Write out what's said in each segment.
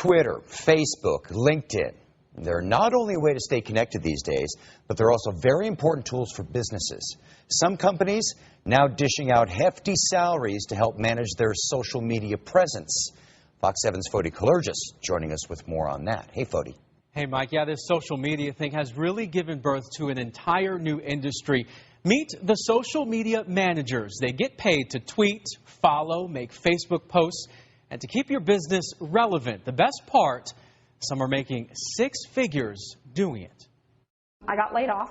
Twitter, Facebook, LinkedIn. They're not only a way to stay connected these days, but they're also very important tools for businesses. Some companies now dishing out hefty salaries to help manage their social media presence. Fox 7's Fody Kalergis joining us with more on that. Hey, Fody. Hey, Mike. Yeah, this social media thing has really given birth to an entire new industry. Meet the social media managers. They get paid to tweet, follow, make Facebook posts, and to keep your business relevant. The best part, some are making six figures doing it. I got laid off.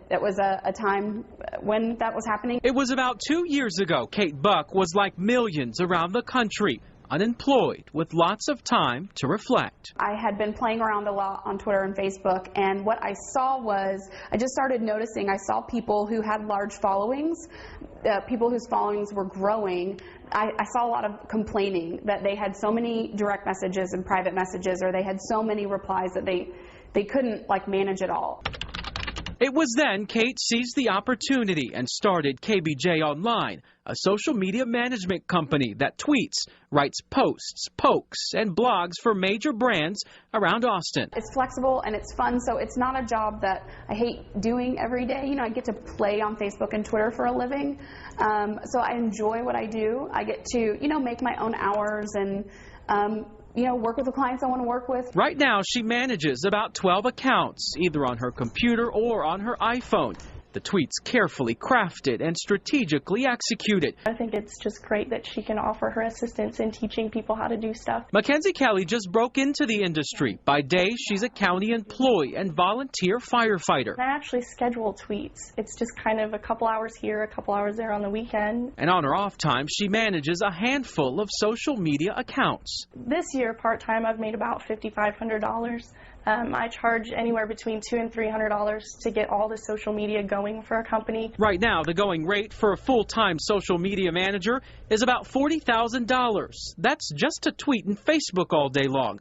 It was a time when that was happening. It was about 2 years ago. Kate Buck was like millions around the country, unemployed with lots of time to reflect. I had been playing around a lot on Twitter and Facebook, and what I saw was, I just started noticing, I saw people who had large followings, people whose followings were growing. I saw a lot of complaining that they had so many direct messages and private messages, or they had so many replies that they couldn't manage it all. It was then Kate seized the opportunity and started KBJ Online, a social media management company that tweets, writes posts, pokes, and blogs for major brands around Austin. It's flexible and it's fun, so it's not a job that I hate doing every day. You know, I get to play on Facebook and Twitter for a living, so I enjoy what I do. I get to, make my own hours and work with the clients I want to work with. Right now, she manages about 12 accounts, either on her computer or on her iPhone. The tweets carefully crafted and strategically executed. I think it's just great that she can offer her assistance in teaching people how to do stuff. Mackenzie Kelly just broke into the industry. By day, she's a county employee and volunteer firefighter. I actually schedule tweets. It's just kind of a couple hours here, a couple hours there on the weekend. And on her off time, she manages a handful of social media accounts. This year, part-time, I've made about $5,500. I charge anywhere between $200 and $300 to get all the social media going for a company. Right now, the going rate for a full-time social media manager is about $40,000. That's just to tweet and Facebook all day long.